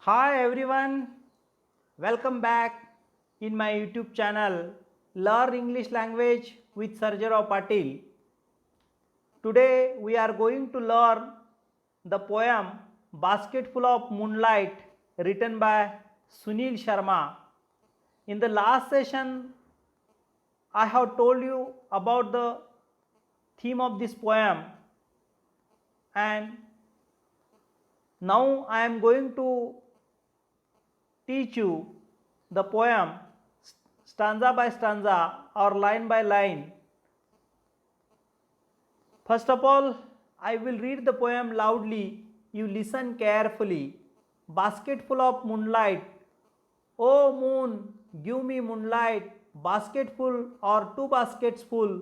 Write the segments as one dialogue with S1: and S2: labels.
S1: Hi everyone, welcome back in my YouTube channel Learn English Language with Sarjarao Patil. Today we are going to learn the poem Basketful of Moonlight written by Sunil Sharma. In the last session I have told you about the theme of this poem, and now I am going to teach you the poem stanza by stanza or line by line. First of all, I will read the poem loudly. You listen carefully. Basketful of moonlight. Oh moon, give me moonlight. Basketful or two baskets full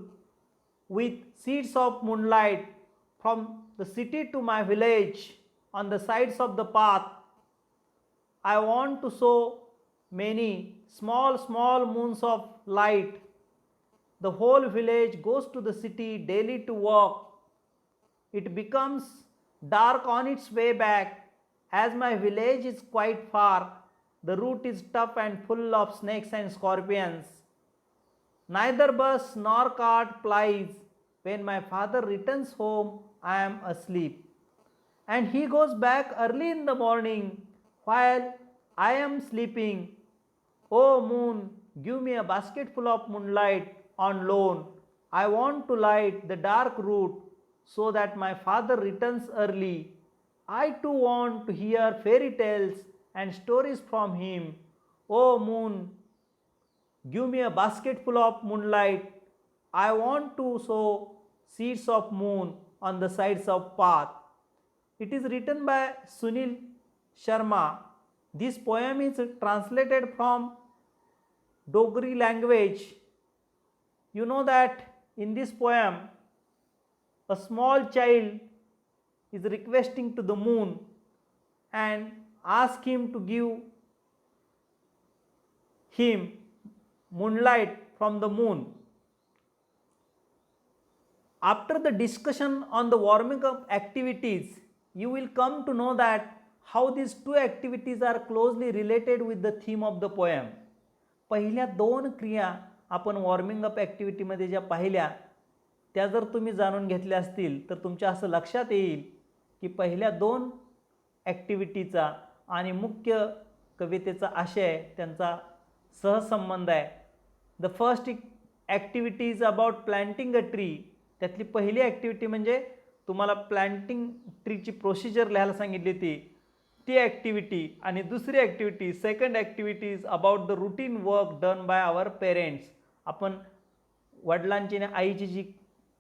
S1: with seeds of moonlight from the city to my village on the sides of the path. I want to show many small moons of light. The whole village goes to the city daily to work. It becomes dark on its way back. As my village is quite far, the route is tough and full of snakes and scorpions. Neither bus nor cart plies. When my father returns home, I am asleep. And he goes back early in the morning while I am sleeping. Oh moon, give me a basketful of moonlight on loan. I want to light the dark route so that my father returns early. I too want to hear fairy tales and stories from him. Oh moon, give me a basketful of moonlight. I want to sow seeds of moon on the sides of path. It is written by Sunil Sharma. This poem is translated from Dogri language. You know that in this poem, a small child is requesting to the moon and ask him to give him moonlight from the moon. After the discussion on the warming up activities, you will come to know that how these two activities are closely related with the theme of the poem. पहिल्या दोन क्रिया आपण warming up ॲक्टिव्हिटीमध्ये ज्या पाहिल्या त्या जर तुम्ही जाणून घेतल्या असतील तर तुमच्या असं लक्षात येईल की पहिल्या दोन ॲक्टिव्हिटीचा आणि मुख्य कवितेचा आशय त्यांचा सहसंबंध आहे. The first activity is about planting a tree. त्यातली पहिली ॲक्टिव्हिटी म्हणजे तुम्हाला प्लांटिंग ट्रीची प्रोसिजर लिहायला सांगितली ती ॲक्टिव्हिटी. आणि दुसरी activity second activity is about the routine work done by our parents. आपण वडिलांची आणि आईची जी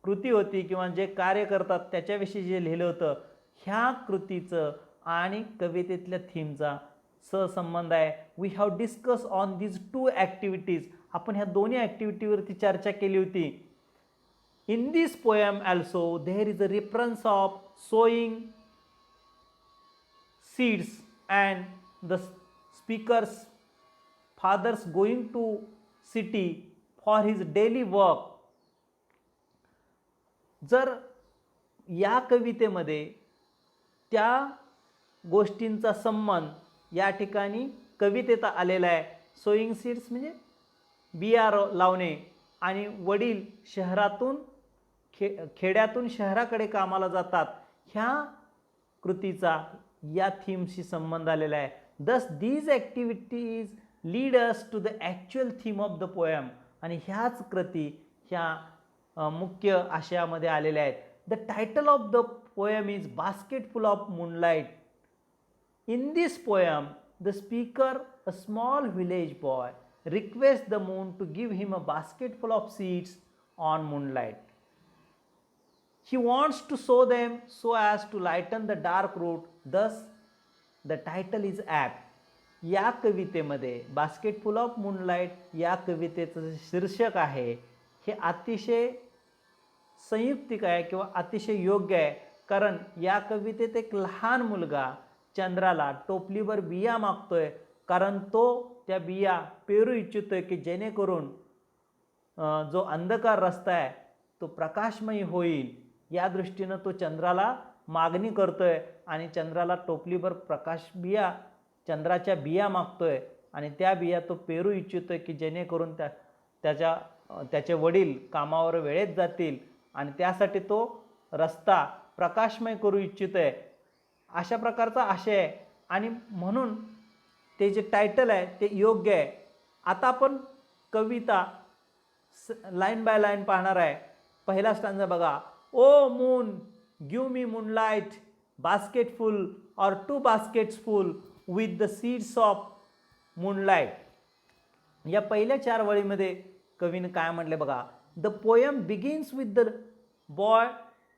S1: कृती होती किंवा जे कार्य करतात त्याच्याविषयी जे लिहिलं होतं, ह्या कृतीचं आणि कवितेतल्या थीमचा सहसंबंध आहे. We have discuss on these two activities. आपण ह्या दोन्ही ॲक्टिव्हिटीवरती चर्चा केली होती. In this poem also there is a reference of sowing seeds and the speaker's father's going to city for his daily work. जर या कवितेमध्ये त्या गोष्टींचा संबंध या ठिकाणी कवितेत आलेला आहे. सोईंग सीड्स म्हणजे बिया लावणे आणि वडील शहरातून खेड्यातून शहराकडे कामाला जातात, ह्या कृतीचा या थीमशी संबंध आलेला आहे. Thus these activities lead us to the actual theme of the poem. आणि ह्याच कृती ह्या मुख्य आशयामध्ये आलेल्या आहेत. The title of the poem is basketful of moonlight. In this poem the speaker, a small village boy, request the moon to give him a basketful of seeds on moonlight. He wants to sow them so as to lighten the dark route. Thus, the title is apt. या कवितेमध्ये बास्केटफुल of moonlight या कवितेचं शीर्षक आहे हे अतिशय संयुक्तिक आहे किंवा अतिशय योग्य आहे. कारण या कवितेत एक लहान मुलगा चंद्राला टोपलीवर बिया मागतोय, कारण तो त्या बिया पेरू इच्छितोय की जेणेकरून जो अंधकार रस्ता आहे तो प्रकाशमयी होईल. या दृष्टीनं तो चंद्राला मागणी करतोय आणि चंद्राला टोपलीवर प्रकाश बिया चंद्राच्या बिया मागतोय आणि त्या बिया तो पेरू इच्छितोय की जेणेकरून त्याचे वडील कामावर वेळेत जातील आणि त्यासाठी तो रस्ता प्रकाशमय करू इच्छितोय. अशा प्रकारचा आशय आहे आणि म्हणून ते जे टायटल आहे ते योग्य आहे. आता आपण कविता लाईन बाय लाईन पाहणार आहे. पहिला स्टांजा बघा. O moon give me moonlight basket full or 2 baskets full with the seeds of moonlight. या पहिल्या 4 वळीमध्ये कवीने काय म्हटले बघा. The poem begins with the boy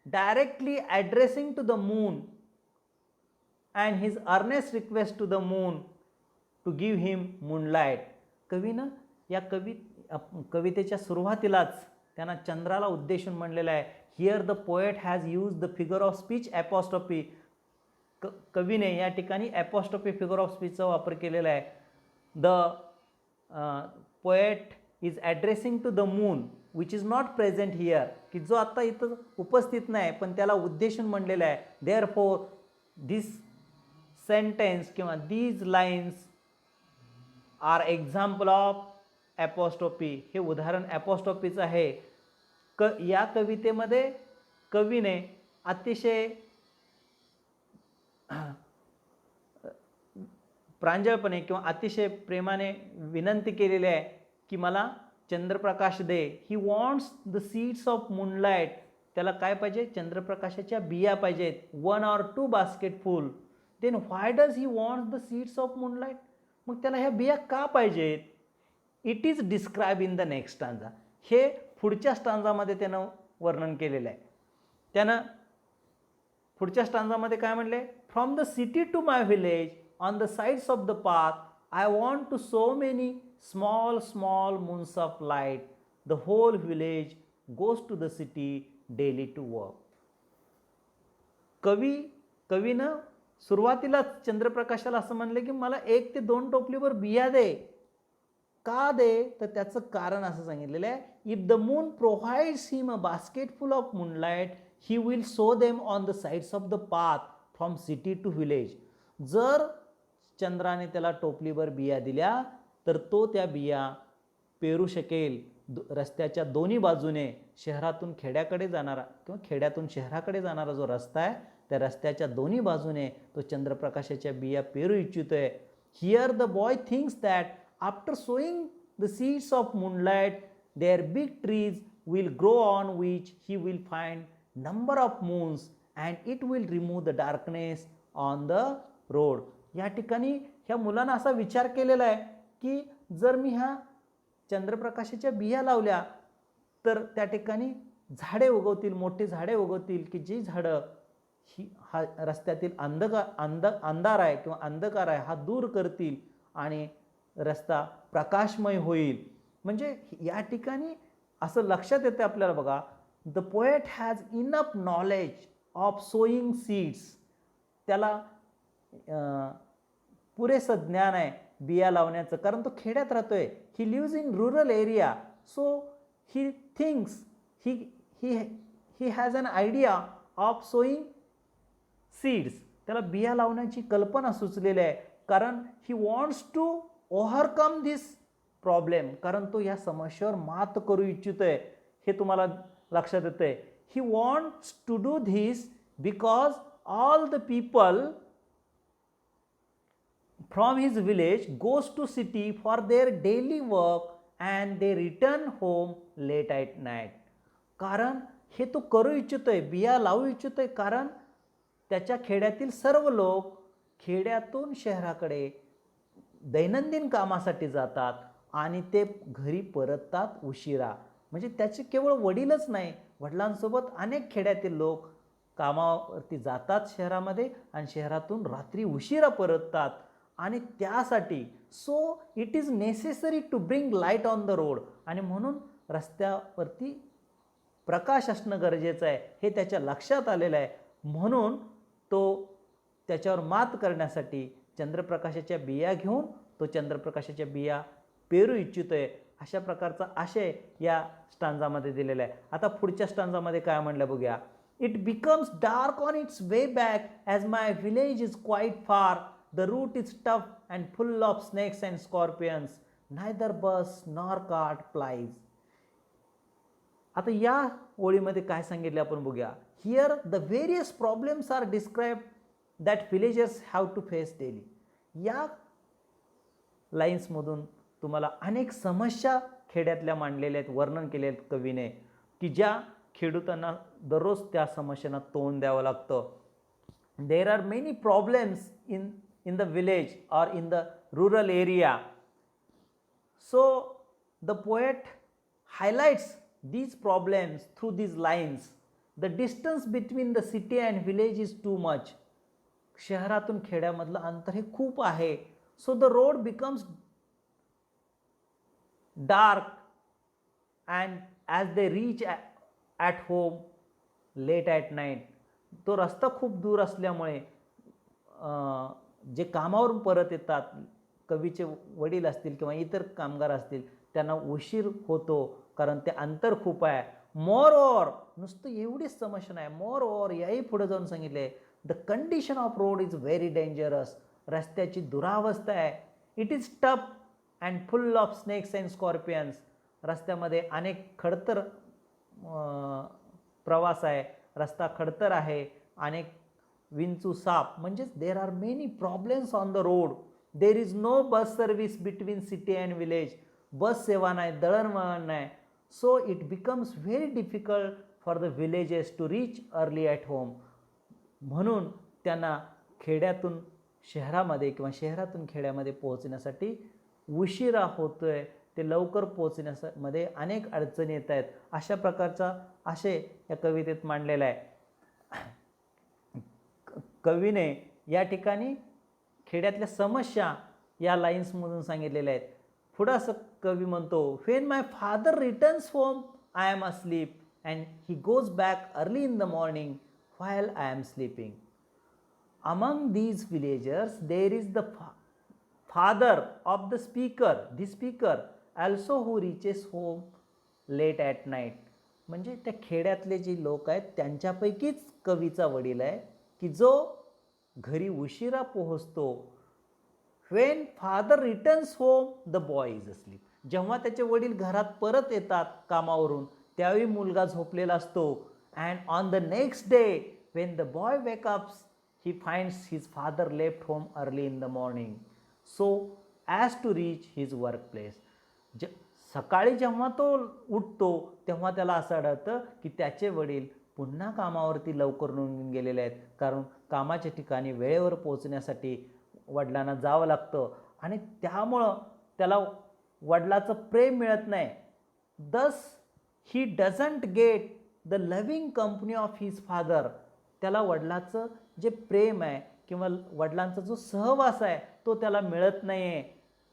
S1: directly addressing to the moon and his earnest request to the moon to give him moonlight. कवीनं या कवितेच्या सुरुवातीलाच त्यांना चंद्राला उद्देशून म्हणलेलं आहे. Here the poet has use the figure of speech apostrophe. कवीने या ठिकाणी ॲपॉस्ट्रॉफी फिगर ऑफ स्पीचचा वापर केलेला आहे. The poet is addressing to the moon which is not present here, की जो आत्ता इथं उपस्थित नाही पण त्याला उद्देशून म्हणलेलं आहे. देअर फोर दिस सेंटेन्स किंवा these lines are example of apostrophe. हे उदाहरण ॲपॉस्ट्रॉफीचं आहे. या कवितेमध्ये कवीने अतिशय प्रांजळपणे किंवा अतिशय प्रेमाने विनंती केलेली आहे की मला चंद्रप्रकाश दे. He wants the seeds of moonlight. त्याला काय पाहिजे? चंद्रप्रकाशाच्या बिया पाहिजेत. 1 or 2 basket full. Then why does he wants the seeds of moonlight? मग त्याला ह्या बिया का पाहिजेत? It is describe in the next stanza. हे पुढच्या स्टांजामध्ये त्यानं वर्णन केलेलं आहे. त्यानं पुढच्या स्टांजामध्ये काय म्हणले? From the city to my village on the sides of the path I want to sow many small small moons of light. The whole village goes to the city daily to work. कवीनं सुरुवातीलाच चंद्रप्रकाशाला असं म्हणलं की मला 1 ते 2 टोपलीवर बिया दे. का दे? तर त्याचं कारण असं सांगितलेलं आहे. If the moon provides him a basket full of moonlight he will sow them on the sides of the path from city to village. जर चंद्राने त्याला टोपलीवर बिया दिल्या तर तो त्या बिया पेरू शकेल. रस्त्याच्या दोन्ही बाजूने शहरातून खेड्याकडे जाणारा किंवा खेड्यातून शहराकडे जाणारा जो रस्ता आहे त्या रस्त्याच्या दोन्ही बाजूने तो चंद्रप्रकाशाच्या बिया पेरू इच्छितोय. Here the boy thinks that after sowing the seeds of moonlight there big trees will grow on which he will find number of moons and it will remove the darkness on the road. या ठिकाणी ह्या मुलांना असा विचार केलेला आहे की जर मी ह्या चंद्रप्रकाशाच्या बिया लावल्या तर त्या ठिकाणी झाडे उगवतील, मोठी झाडे उगवतील की जी झाडं हा रस्त्यातील अंधार आहे किंवा अंधकार आहे हा दूर करतील आणि रस्ता प्रकाशमय होईल. म्हणजे या ठिकाणी असं लक्षात येते आपल्याला बघा. The poet has enough knowledge of sowing seeds. त्याला पुरेसं ज्ञान आहे बिया लावण्याचं, कारण तो खेड्यात राहतोय. He lives in rural area, so he thinks he has an idea of sowing seeds. त्याला बिया लावण्याची कल्पना सुचलेली आहे कारण he wants to overcome this problem. कारण तो या समस्येवर मात करू इच्छितोय. हे तुम्हाला लक्षात येतंय. He wants to do this because all the people from his village goes to city for their daily work and they return home late at night. कारण हे तो करू इच्छितोय, बिया लावू इच्छितोय कारण त्याच्या खेड्यातील सर्व लोक खेड्यातून शहराकडे दैनंदिन कामासाठी जातात आणि ते घरी परततात उशिरा. म्हणजे त्याचे केवळ वडीलच नाही, वडिलांसोबत अनेक खेड्यातील लोक कामावरती जातात शहरामध्ये आणि शहरातून रात्री उशिरा परततात. आणि त्यासाठी so it is necessary to bring light on the road. आणि म्हणून रस्त्यावरती प्रकाश असणं गरजेचं आहे हे त्याच्या लक्षात आलेलं आहे. म्हणून तो त्याच्यावर मात करण्यासाठी चंद्रप्रकाशाच्या बिया घेऊन तो चंद्रप्रकाशाच्या बिया पेरू इच्छितोय. अशा प्रकारचा आशय या स्टांजामध्ये दिलेला आहे. आता पुढच्या स्टांजामध्ये काय म्हणलं बघूया. It becomes dark on it's way back as my village is quite फार The route is tough and full of snakes and scorpions. Neither bus nor cart plies. आता या ओळीमध्ये काय सांगितले आपण बघूया. Here the various problems are describe that villagers have to face daily. या लाईन्समधून तुम्हाला अनेक समस्या खेड्यातल्या मांडलेल्या आहेत, वर्णन केले आहेत कवीने, की ज्या खेडूतांना दररोज त्या समस्यांना तोंड द्यावं लागतं. देर are many problems in the village or in the rural area. So the poet highlights these problems through these lines. The distance between the city and village is too much. शहरातून खेड्यामधलं अंतर हे खूप आहे. So the road becomes dark and as they reach at home late at night. तो रस्ता खूप दूर असल्यामुळे जे कामावरून परत येतात, कवीचे वडील असतील किंवा इतर कामगार असतील, त्यांना उशीर होतो कारण ते अंतर खूप आहे. मोर ओव्हर, नुसतं एवढीच समस्या नाही, मोर ओव्हर याही पुढे जाऊन सांगितले, the condition of road is very dangerous. रस्त्याची दुरावस्था आहे. It is tough and full of snakes and scorpions. रस्त्यामध्ये अनेक खडतर प्रवास आहे, रस्ता खडतर आहे, अनेक विंचू साप, म्हणजेच there are many problems on the road. There is no bus service between city and village. Bus सेवा नाही, दळणवळण नाही. So it becomes very difficult for the villages to reach early at home. म्हणून त्यांना खेड्यातून शहरामध्ये किंवा शहरातून खेड्यामध्ये पोहोचण्यासाठी उशिरा होतोय. ते लवकर पोहोचण्यामध्ये अनेक अडचणी येत आहेत. अशा प्रकारचा आशय या कवितेत मांडलेला आहे. कवीने या ठिकाणी खेड्यातल्या समस्या या लाईन्समधून सांगितलेल्या आहेत. पुढं असं कवी म्हणतो, when my father returns home I am asleep and he goes back early in the morning while I am sleeping. Among these villagers there is the father of the speaker also who reaches home late at night. म्हणजे त्या खेड्यातले जे लोक आहेत त्यांच्यापैकीच कवीचा वडील आहे की जो घरी उशिरा पोहोचतो. When father returns home the boy is asleep. जेव्हा त्याचे वडील घरात परत येतात कामावरून त्यावेळी मुलगा झोपलेला असतो. And on the next day when the boy wake ups he finds his father left home early in the morning so as to reach his work place. सकाळी जेव्हा तो उठतो तेव्हा त्याला असं आढळतं की त्याचे वडील पुन्हा कामावरती लवकर निघून गेलेले आहेत, कारण कामाच्या ठिकाणी वेळेवर पोहोचण्यासाठी वडिलांना जावं लागतं आणि त्यामुळं त्याला वडिलाचं प्रेम मिळत नाही. दस he doesn't get the loving company of his father. त्याला वडिलाचं जे प्रेम आहे किंवा वडिलांचा जो सहवास आहे तो त्याला मिळत नाही आहे.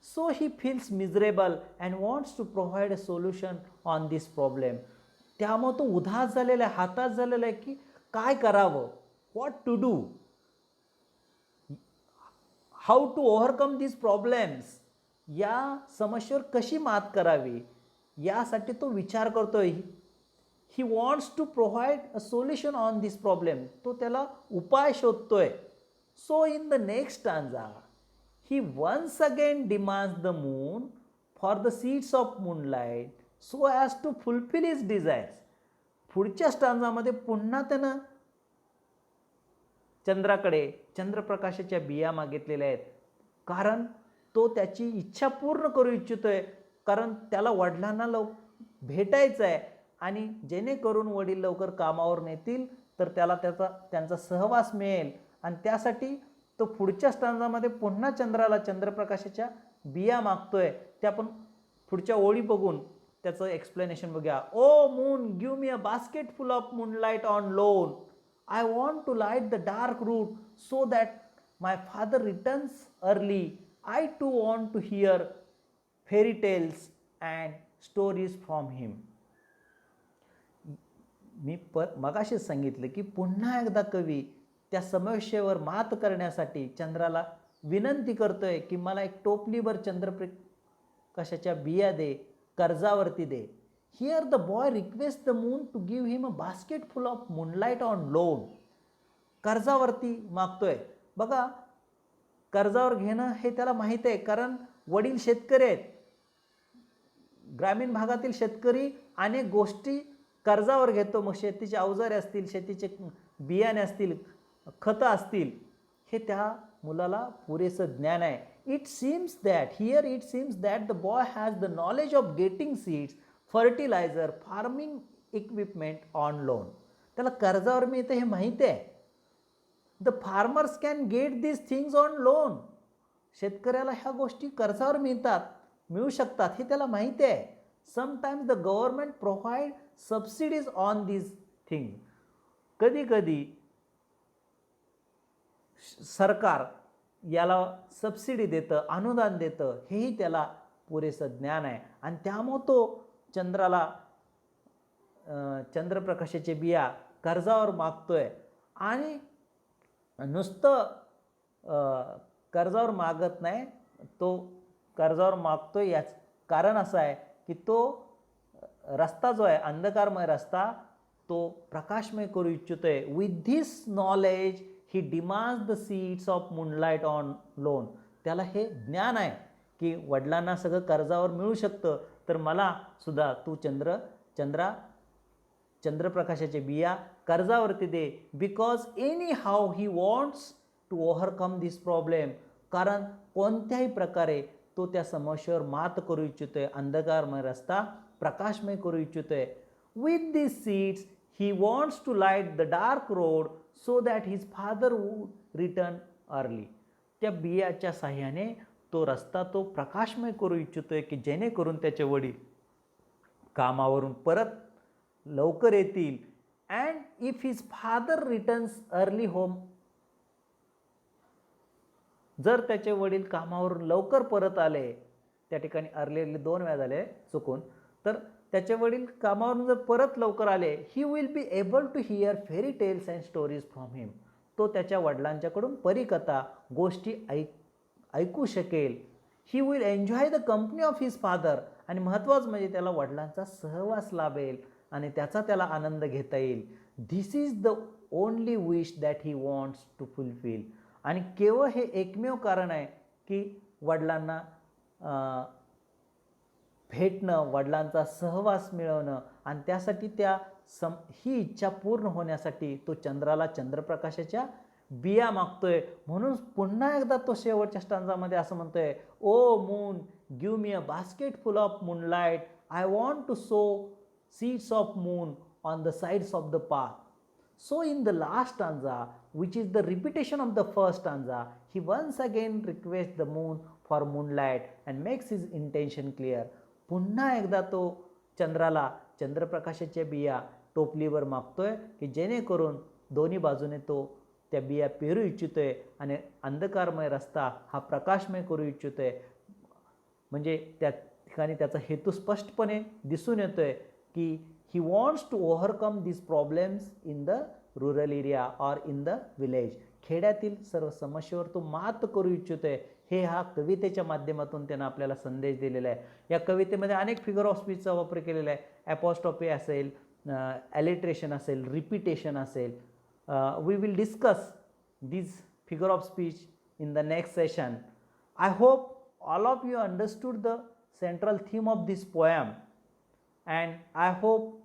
S1: So he feels miserable and wants to provide a solution on this problem. त्यामुळे तो उदास झालेला आहे, हाताश झालेला आहे की काय करावं, what to do, how to overcome this problems. या समस्येवर कशी मात करावी यासाठी तो विचार करतोय. He wants to provide a solution on this problem. तो त्याला उपाय शोधतोय. So in the next stanza he once again demands the moon for the seeds of moonlight so as to fulfil his desires. पुढच्या स्टांजामध्ये पुन्हा त्यानं चंद्राकडे चंद्रप्रकाशाच्या बिया मागितलेल्या आहेत, कारण तो त्याची इच्छा पूर्ण करू इच्छितोय. कारण त्याला वडिलांना भेटायचं आहे आणि जेणेकरून वडील लवकर कामावर नेतील तर त्याला त्यांचा सहवास मिळेल. आणि त्यासाठी तो पुढच्या स्टांजामध्ये पुन्हा चंद्राला चंद्रप्रकाशाच्या बिया मागतोय. ते आपण पुढच्या ओळी बघून त्याचं एक्सप्लेनेशन बघूया. O moon give me a basket full of moonlight on loan. I want to light the dark route so that my father returns early. I too want to hear fairy tales and stories from him. मी मगाशीच सांगितलं की पुन्हा एकदा कवी त्या समस्येवर मात करण्यासाठी चंद्राला विनंती करतोय की मला एक टोपलीभर चंद्रप्रकाशाच्या बिया दे, कर्जावरती दे. Here the boy requests the moon to give him a basket full of moonlight on loan. कर्जावरती मागतोय. बघा कर्जावर घेणं हे त्याला माहीत आहे, कारण वडील शेतकरी आहेत. ग्रामीण भागातील शेतकरी अनेक गोष्टी कर्जावर घेतो. मग शेतीचे अवजारे असतील, शेतीचे बियाणे असतील, खतं असतील, हे त्या मुलाला पुरेसं ज्ञान आहे. It seems that the boy has the knowledge of getting seeds, fertiliser, farming equipment on loan. त्याला कर्जावर मिळतं हे माहिती आहे. The farmers can get this things on loan. शेतकऱ्याला ह्या गोष्टी कर्जावर मिळू शकतात हे त्याला माहिती आहे. Sometimes the government provide subsidies on this thing. कधी कधी सरकार याला सबसिडी देतं, अनुदान देतं, हेही त्याला पुरेसं ज्ञान आहे. आणि त्यामुळे तो चंद्रप्रकाशाचे बिया कर्जावर मागतोय. आणि नुसतं कर्जावर मागत नाही, तो कर्जावर मागतोय याच कारण असं आहे की तो रस्ता जो आहे, अंधकारमय रस्ता, तो प्रकाशमय करू इच्छितोय. With this knowledge he demands the seeds of moonlight on loan. त्याला हे ज्ञान आहे की वडिलांना सगळं कर्जावर मिळू शकतं, तर मला सुद्धा तू चंद्रप्रकाशाचे बिया कर्जावरती दे. Because anyhow he wants to overcome this problem. कारण कोणत्याही प्रकारे तो त्या समस्येवर मात करू इच्छितोय, अंधकारमय रस्ता प्रकाशमय करू इच्छितोय. With this seeds he wants to light the dark road so that his father would return early. त्या बियाच्या साह्याने तो रस्ता तो प्रकाशमय करू इच्छितोय की जेणेकरून त्याचे वडील कामावरून परत लवकर येतील. And if his father returns early home, जर त्याचे वडील कामावरून लवकर परत आले, त्या ठिकाणी अर्ली 2 वेळा झाले चुकून, तर त्याचे वडील कामावरून जर परत लवकर आले, he will be able to hear fairy tales and stories from him. तो त्याच्या वडिलांच्याकडून परीकथा गोष्टी ऐकू शकेल. He will enjoy the company of his father. आणि महत्त्वाचं म्हणजे त्याला वडिलांचा सहवास लाभेल आणि त्याचा त्याला आनंद घेता येईल. This is the only wish that he wants to fulfil. आणि केवळ हे एकमेव कारण आहे की वडिलांना भेटणं, वडिलांचा सहवास मिळवणं. आणि त्यासाठी ही इच्छा पूर्ण होण्यासाठी तो चंद्राला चंद्रप्रकाशाच्या बिया मागतोय. म्हणून पुन्हा एकदा तो शेवटच्या स्टांजामध्ये असं म्हणतोय, O moon give me a basket full of moonlight, I want to sow seeds of moon on the sides of the path. So in the last stanza, which is the repetition of the first stanza, he once again requests the moon for moonlight and makes his intention clear. पुन्हा एकदा तो चंद्राला चंद्रप्रकाशाच्या बिया टोपलीवर मागतोय की जेणेकरून दोन्ही बाजूने तो त्या बिया पेरू इच्छितोय आणि अंधकारमय रस्ता हा प्रकाशमय करू इच्छितोय. म्हणजे त्या ठिकाणी त्याचा हेतू स्पष्टपणे दिसून येतोय की he wants to overcome these problems in the rural area or in the village. खेड्यातील सर्व समस्येवर तो मात करू इच्छितोय. हे हा कवितेच्या माध्यमातून त्यानं आपल्याला संदेश दिलेला आहे. या कवितेमध्ये अनेक फिगर ऑफ स्पीचचा वापर केलेला आहे. ॲपॉस्ट्रॉफी असेल, ॲलिट्रेशन असेल, रिपिटेशन असेल. We will discuss these figure of speech in the next session. I hope all of you understood the central theme of this poem, and I hope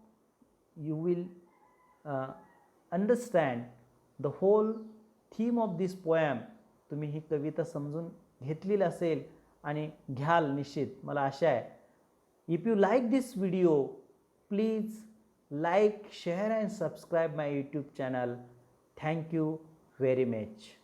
S1: you will understand the whole theme of this poem. तुम्ही ही कविता समजून घेतलेली असेल आणि घ्याल निश्चित, मला आशा आहे. If you like this video, please like, share and subscribe my YouTube channel. Thank you very much.